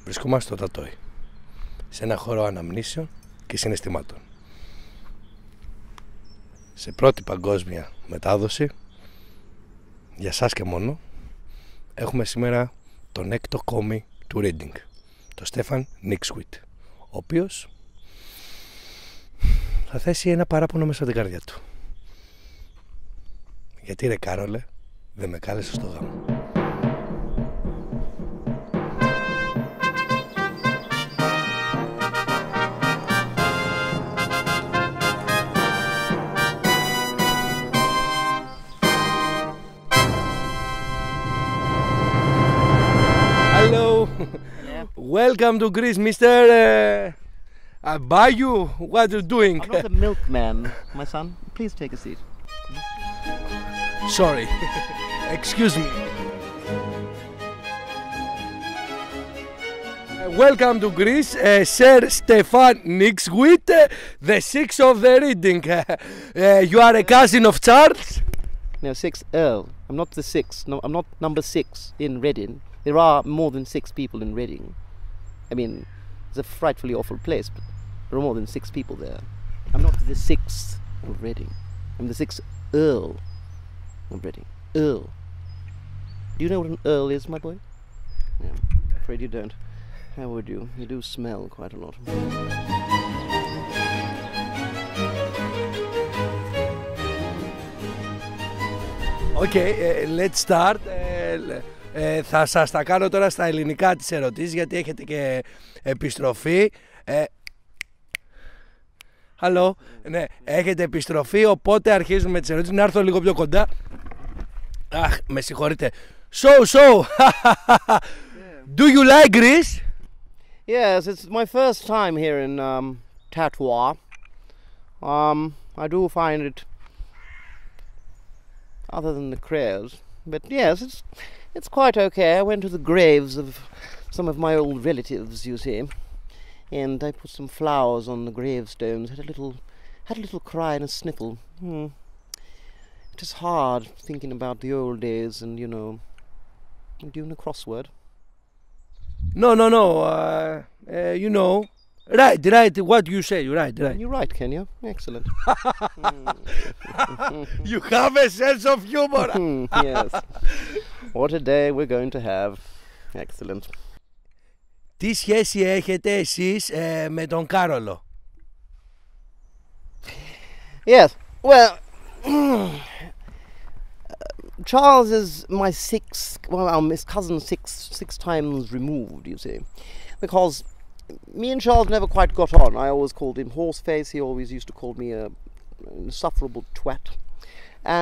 Βρισκόμαστε στο Τατόι, σε ένα χώρο αναμνήσεων και συναισθημάτων. Σε πρώτη παγκόσμια μετάδοση, για σας και μόνο, έχουμε σήμερα τον έκτο κόμι του reading, τον Στεφάν Νίξγουϊτ, ο οποίος θα θέσει ένα παράπονο μέσα στην καρδιά του. Γιατί ρε Καρόλε, δεν με κάλεσε στο γάμο. Hello, Yeah. welcome to Greece, Mr. Bayou. What are you doing? I'm not a milkman, my son. Please take a seat. Sorry, excuse me. Welcome to Greece, Sir Stefán Nίξγουϊτ, the sixth of the reading. You are a cousin of Charles? No, 6 Earl. I'm not the 6. No, I'm not number 6 in Reading. There are more than 6 people in Reading. I mean, it's a frightfully awful place, but there are more than 6 people there. I'm not the 6th of Reading. I'm the 6th Earl of Reading. Earl. Do you know what an Earl is, my boy? Yeah, I'm afraid you don't. How would you? You do smell quite a lot. Okay, let's start. Θα σας τα κάνω τώρα στα ελληνικά τις ερωτήσεις, γιατί έχετε και επιστροφή. Hello. Ναι, έχετε επιστροφή, οπότε αρχίζουμε τις ερωτήσεις. Να έρθω λίγο πιο κοντά. Αχ, με συγχωρείτε. So, do you like Greece? Yes, it's my first time here in Tatwa. I do find it, other than the crowds, but yes, it's quite okay. I went to the graves of some of my old relatives, you see, and I put some flowers on the gravestones. Had a little cry and a sniffle. It is hard thinking about the old days, and you know, I'm doing a crossword. No. You know, right. What you say, right. You're right, can you? Excellent. You have a sense of humor. Yes. What a day we're going to have. Excellent. Τι σχέση έχετε εσείς με τον Καρόλο? Yes. Well, Charles is my his cousin six times removed, you see, because me and Charles never quite got on. I always called him Horseface. He always used to call me a insufferable twat.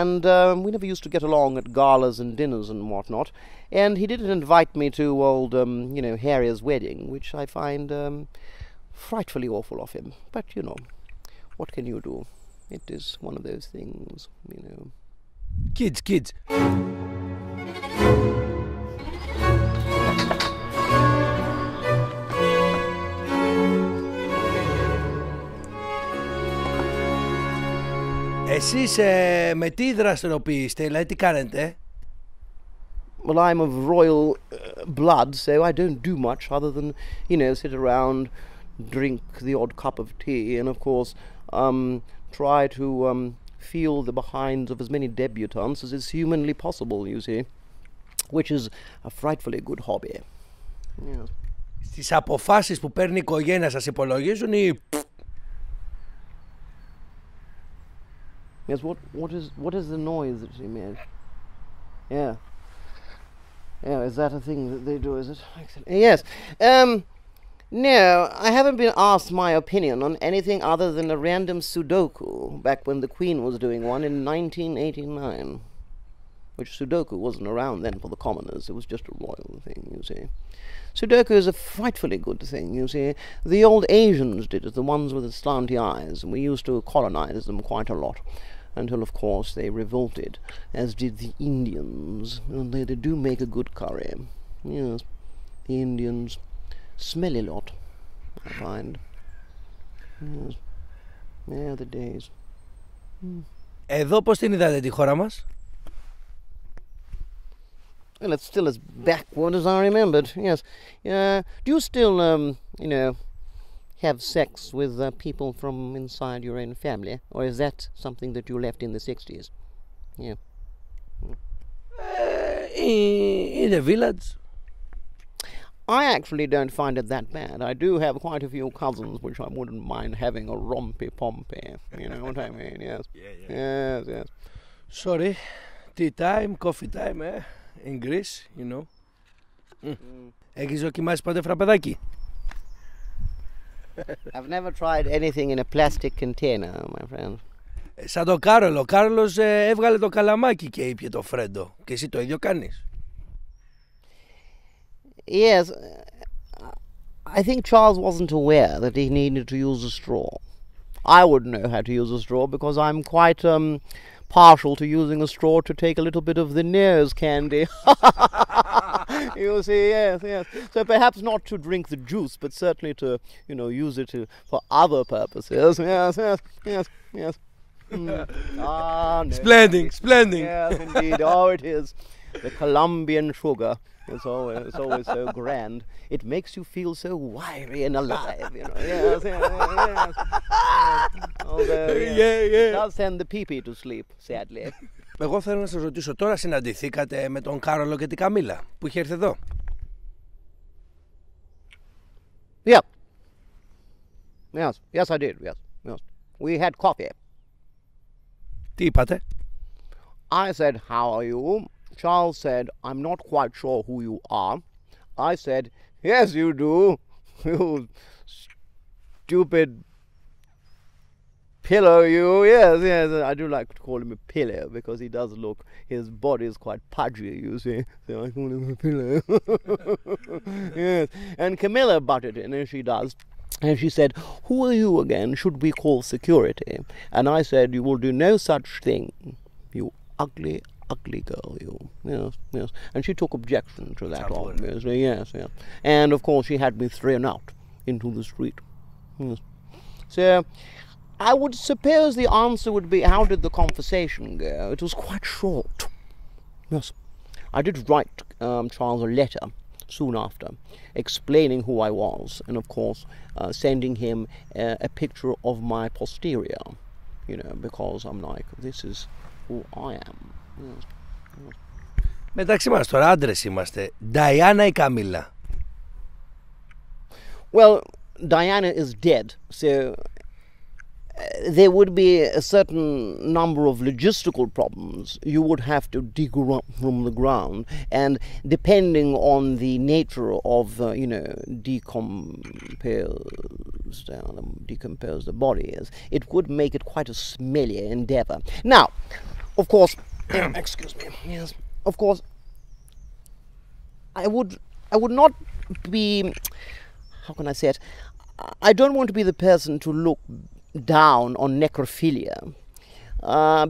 And we never used to get along at galas and dinners and whatnot. And he didn't invite me to old, Harry's wedding, which I find frightfully awful of him. But, you know, what can you do? It is one of those things, you know. Kids. Εσείς με τι δραστηριοποιείστε, δηλαδή τι κάνετε? Well, I'm of royal blood, so I don't do much other than, sit around, drink the odd cup of tea, and of course, try to feel the behinds of as many debutantes as is humanly possible, you see, which is a frightfully good hobby. Yes. Στις αποφάσεις που παίρνει η οικογένεια σας υπολογίζουν ή... Yes, what is the noise that she made? Yeah. Yeah, is that a thing that they do, is it? Yes. No, I haven't been asked my opinion on anything other than a random Sudoku back when the Queen was doing one in 1989. Which Sudoku wasn't around then for the commoners, it was just a royal thing, you see. Sudoku is a frightfully good thing, you see. The old Asians did it, the ones with the slanty eyes, and we used to colonize them quite a lot. Until, of course, they revolted, as did the Indians. And they do make a good curry. Yes, the Indians smell a lot, I find. Yes, yeah, the days. Εδώ πώς την είδατε τη χώρα μας? Well, it's still as backward as I remembered. Yes. Do you still, have sex with people from inside your own family, or is that something that you left in the 60s? Yeah. In the village. I actually don't find it that bad. I do have quite a few cousins which I wouldn't mind having a rompy-pompy. You know what I mean? Yes. Yeah. Yes. Sorry. Tea time, coffee time, in Greece, you know. Έχεις δοκιμάσει ποτέ φραπεδάκι? I've never tried anything in a plastic container, my friend. Σαν τον Κάρολο. Ο Κάρολος έβγαλε το καλαμάκι και ήπιε το φρέντο. Και εσύ το ίδιο κάνεις? Yes. I think Charles wasn't aware that he needed to use a straw. I would know how to use a straw because I'm quite partial to using a straw to take a little bit of the nose candy. You see, yes. So perhaps not to drink the juice, but certainly to, use it for other purposes. Yes. No. Splendid. Yes, indeed. Oh, it is. The Colombian sugar. It's always so grand. It makes you feel so wiry and alive, Yes. Although, it does send the pee-pee to sleep, sadly. Εγώ θέλω να σας ρωτήσω, τώρα συναντηθήκατε με τον Κάρολο και την Καμίλα που είχε έρθει εδώ? Yeah. Yes, I did. Yes. We had coffee. Τι είπατε? I said, how are you? Charles said, I'm not quite sure who you are. I said, yes, you do. You stupid pillow, you. Yes. I do like to call him a pillow because he does look, his body is quite pudgy, you see. So I call him a pillow. Yes. And Camilla butted in, as she does. And she said, who are you again? Should we call security? And I said, you will do no such thing, you ugly girl, you. Yes. And she took objection to that, obviously. Yes. And of course she had me thrown out into the street. Yes. So I would suppose the answer would be, how did the conversation go? It was quite short. Yes. I did write Charles a letter soon after, explaining who I was, and of course sending him a picture of my posterior, because I'm like, this is who I am. Yes. μεταξύ μας τώρα άντρες είμαστε. Diana ή Καμίλα? Well, Diana is dead, so there would be a certain number of logistical problems. You would have to dig her up from the ground, and depending on the nature of, decompose the body is, it would make it quite a smelly endeavor. Now, of course, excuse me. Yes, of course, I would not be. How can I say it? I don't want to be the person to look down on necrophilia,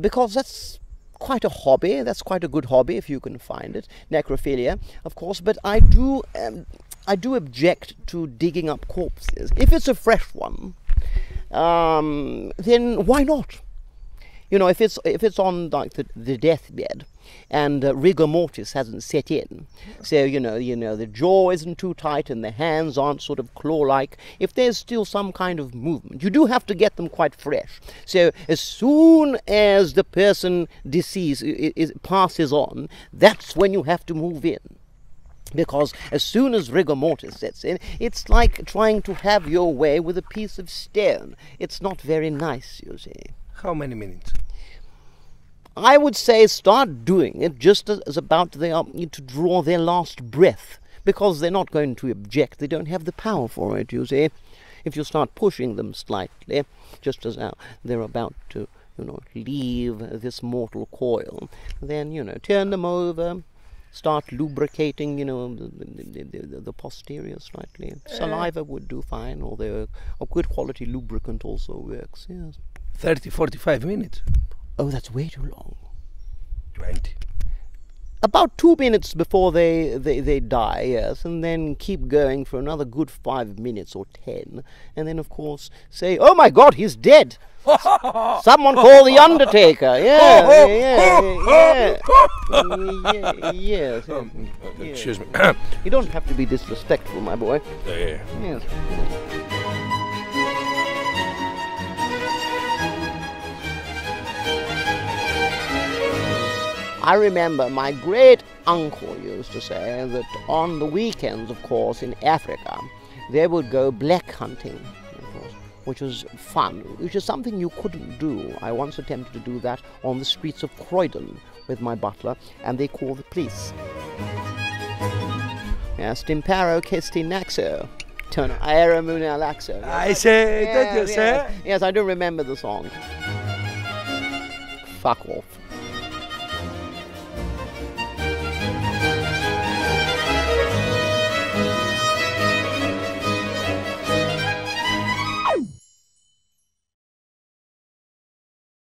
because that's quite a hobby. That's quite a good hobby if you can find it, necrophilia, of course. But I do object to digging up corpses. If it's a fresh one, then why not? If it's on like the deathbed, and rigor mortis hasn't set in, so the jaw isn't too tight and the hands aren't sort of claw-like. If there's still some kind of movement, you do have to get them quite fresh. So as soon as the person deceased passes on, that's when you have to move in. Because as soon as rigor mortis sets in, it's like trying to have your way with a piece of stone. It's not very nice, you see. How many minutes? I would say start doing it just as about they are to draw their last breath, because they're not going to object. They don't have the power for it, you see. If you start pushing them slightly, just as they're about to, leave this mortal coil, then, turn them over, start lubricating, the posterior slightly. Saliva would do fine, although a good quality lubricant also works, yes. 30, 45 minutes. Oh, that's way too long. 20. about 2 minutes before they die, yes, and then keep going for another good 5 minutes or 10, and then of course say, "Oh my God, he's dead! Someone call the undertaker!" Yes. Excuse me. You don't have to be disrespectful, my boy. Yeah. Yes. I remember my great uncle used to say that on the weekends, of course, in Africa, they would go black hunting, of course, which was fun, which is something you couldn't do. I once attempted to do that on the streets of Croydon with my butler, and they called the police. Stimparo kesti naxo. Tono aeramuna laxo. I say, Yes, I do remember the song. Fuck off.